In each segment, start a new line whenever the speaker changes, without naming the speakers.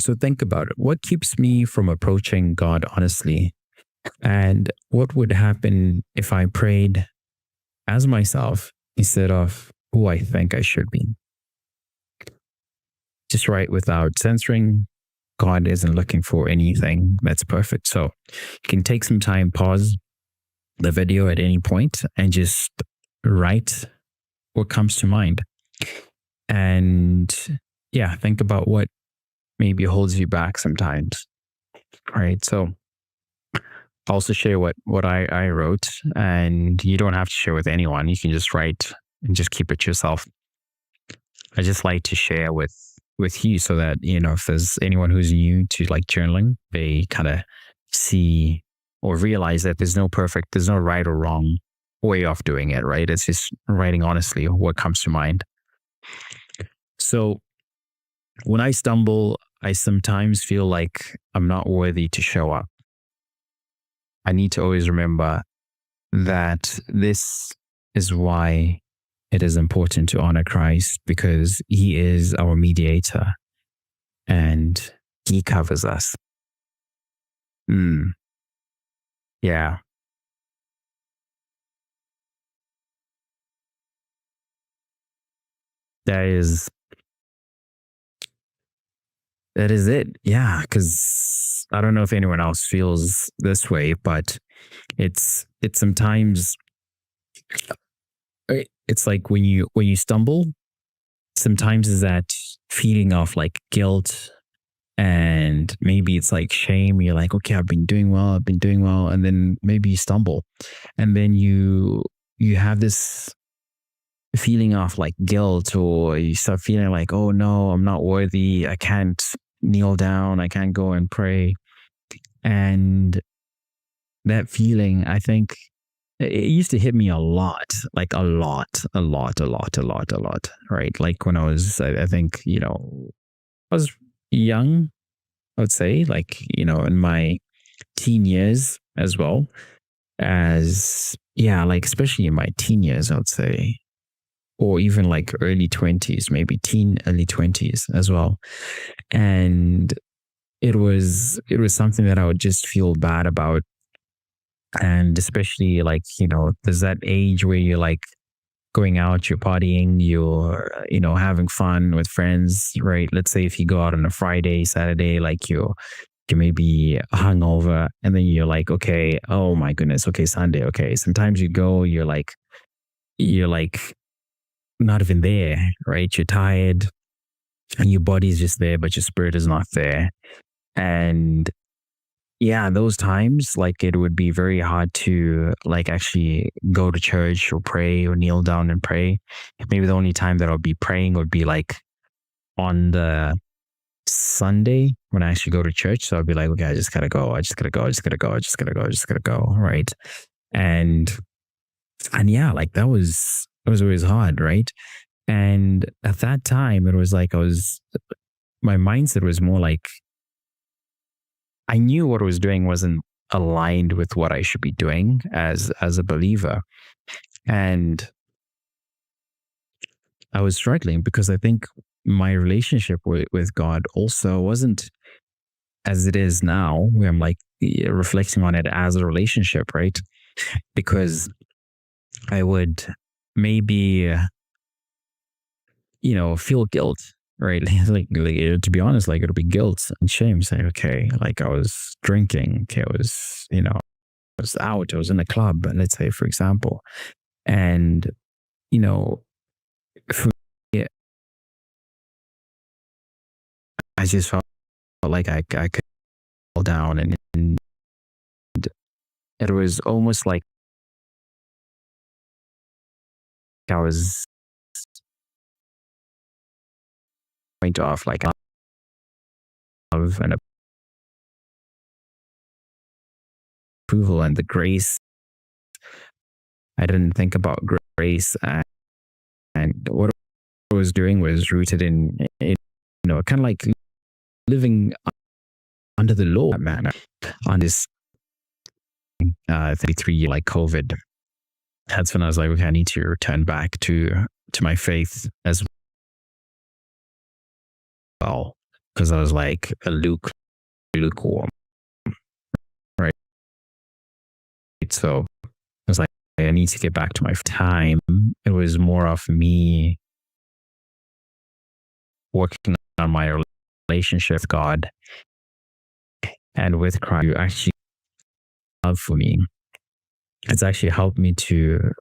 So think about it. What keeps me from approaching God honestly? And what would happen if I prayed as myself instead of who I think I should be? Just right without censoring. God isn't looking for anything that's perfect. So you can take some time, pause the video at any point, and just write what comes to mind. And yeah, think about what maybe holds you back sometimes. All right. So I'll also share what I wrote, and you don't have to share with anyone. You can just write and just keep it yourself. I just like to share with you so that, if there's anyone who's new to like journaling, they kind of see or realize that there's no right or wrong way of doing it, right? It's just writing honestly what comes to mind. So when I stumble, I sometimes feel like I'm not worthy to show up. I need to always remember that this is why it is important to honor Christ, because he is our mediator and he covers us. Yeah. That is it. Yeah. Because I don't know if anyone else feels this way, but it's sometimes, it's like when you stumble, sometimes is that feeling of like guilt, and maybe it's like shame. You're like, okay, I've been doing well, and then maybe you stumble, and then you have this feeling of like guilt, or you start feeling like, oh no, I'm not worthy, I can't kneel down, I can't go and pray. And that feeling, I think it used to hit me a lot, like a lot, right? Like when I was, I think, I was young, I would say, like, in my teen years as well as, yeah, like especially in my teen years, I would say, or even like early 20s, maybe early 20s as well. And it was something that I would just feel bad about. And especially like, there's that age where you're like going out, you're partying, you're, having fun with friends, right? Let's say if you go out on a Friday, Saturday, like you may be hungover, and then you're like, okay, oh my goodness, okay, Sunday, okay. Sometimes you go, you're like not even there, right? You're tired and your body's just there, but your spirit is not there. And yeah, those times, like it would be very hard to like actually go to church or pray or kneel down and pray. Maybe the only time that I'll be praying would be like on the Sunday when I actually go to church. So I'll be like, okay, I just gotta go. Right. And yeah, like that was always hard. Right. And at that time, it was like my mindset was more like, I knew what I was doing wasn't aligned with what I should be doing as a believer. And I was struggling because I think my relationship with God also wasn't as it is now, where I'm like reflecting on it as a relationship, right? Because I would maybe, feel guilt, right? like, to be honest, like it'll be guilt and shame saying, okay, like I was drinking, okay, I was, I was out, I was in a club, let's say, for example. And, for me, I just felt like I could fall down, and it was almost like I was point off like love and approval and the grace. I didn't think about grace, and what I was doing was rooted in kind of like living under the law, man, on this 33-year like COVID. That's when I was like, okay, I need to return back to my faith as well. because I was like a lukewarm, right? So I was like, I need to get back to my time. It was more of me working on my relationship with God and with Christ. You actually love for me. It's actually helped me to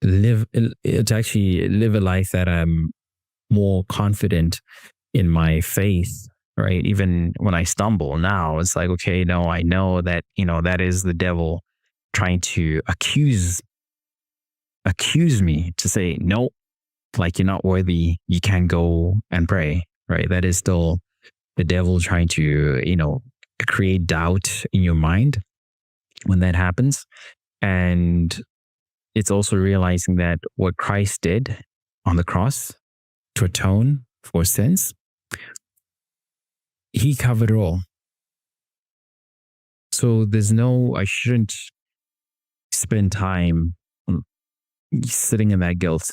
live. To actually live a life that I'm more confident in my faith. Right. Even when I stumble now, it's like, okay, no, I know that, that is the devil trying to accuse me to say, no, like you're not worthy. You can't go and pray. Right. That is still the devil trying to, create doubt in your mind when that happens. And it's also realizing that what Christ did on the cross to atone for sins, he covered it all. So I shouldn't spend time sitting in that guilt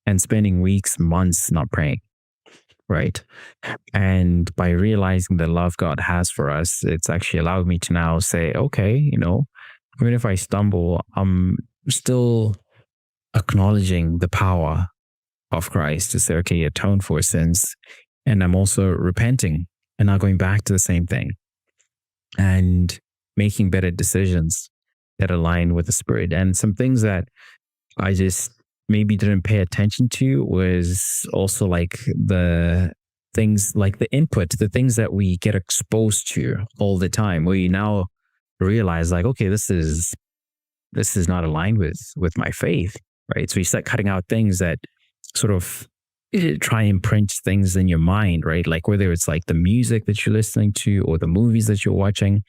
and spending weeks, months not praying, right? And by realizing the love God has for us, it's actually allowed me to now say, okay, even if I stumble, I'm still acknowledging the power of Christ to say, okay, atone for sins. And I'm also repenting and not going back to the same thing and making better decisions that align with the Spirit. And some things that I just maybe didn't pay attention to was also like the things like the input, the things that we get exposed to all the time, where you now realize like, okay, this is not aligned with my faith, right? So you start cutting out things that sort of try and print things in your mind, right? Like whether it's like the music that you're listening to or the movies that you're watching,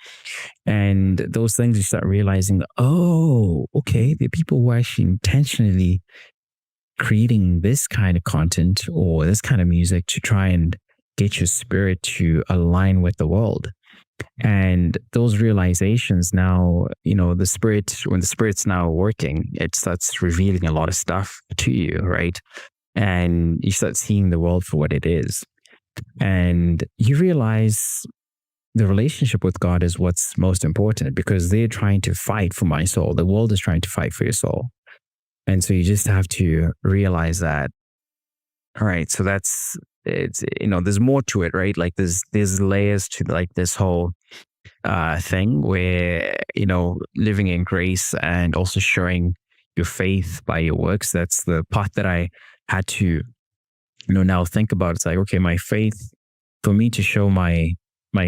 and those things you start realizing, oh, okay, the people who are actually intentionally creating this kind of content or this kind of music to try and get your spirit to align with the world. And those realizations now, when the Spirit's now working, it starts revealing a lot of stuff to you, right? And you start seeing the world for what it is. And you realize the relationship with God is what's most important, because they're trying to fight for my soul. The world is trying to fight for your soul. And so you just have to realize that, all right, so it's there's more to it, right? Like there's layers to like this whole thing where, living in grace and also showing your faith by your works. That's the part that I had to, now think about. It's like, okay, my faith, for me to show my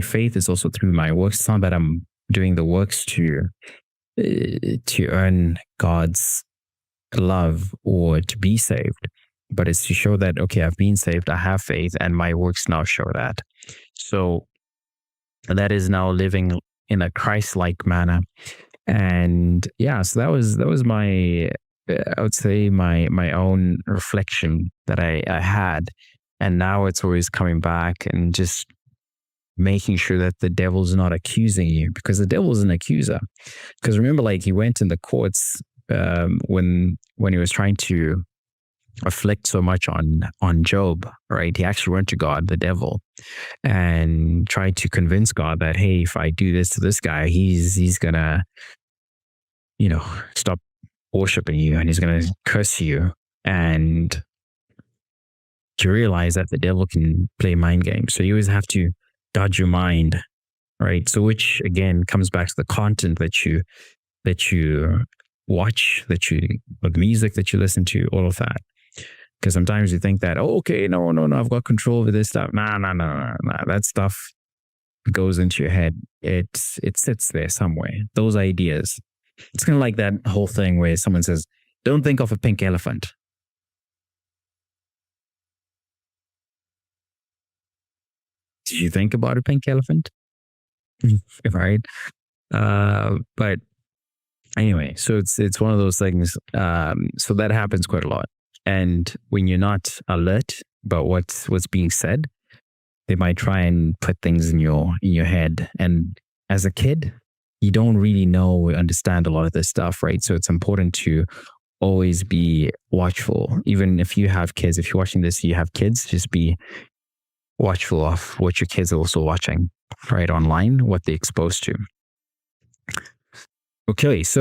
faith is also through my works. It's not that I'm doing the works to earn God's love or to be saved, but it's to show that, okay, I've been saved, I have faith, and my works now show that. So that is now living in a Christ-like manner. And yeah, so that was my, I would say my own reflection that I had. And now it's always coming back and just making sure that the devil's not accusing you, because the devil's an accuser. Because remember, like he went in the courts when he was trying to afflict so much on Job, right? He actually went to God, the devil, and tried to convince God that, hey, if I do this to this guy, he's gonna, stop worshiping you and he's gonna curse you. And you realize that the devil can play mind games. So you always have to guard your mind, right? So which again comes back to the content that you watch, or the music that you listen to, all of that. Because sometimes you think that, oh, okay, no, I've got control over this stuff. Nah. That stuff goes into your head. It sits there somewhere. Those ideas. It's kind of like that whole thing where someone says, don't think of a pink elephant. Did you think about a pink elephant? Right? But anyway, so it's one of those things. So that happens quite a lot. And when you're not alert about what's being said, they might try and put things in your head. And as a kid, you don't really know or understand a lot of this stuff, right? So it's important to always be watchful. Even if you have kids, if you're watching this, you have kids, just be watchful of what your kids are also watching, right, online, what they're exposed to. Okay, so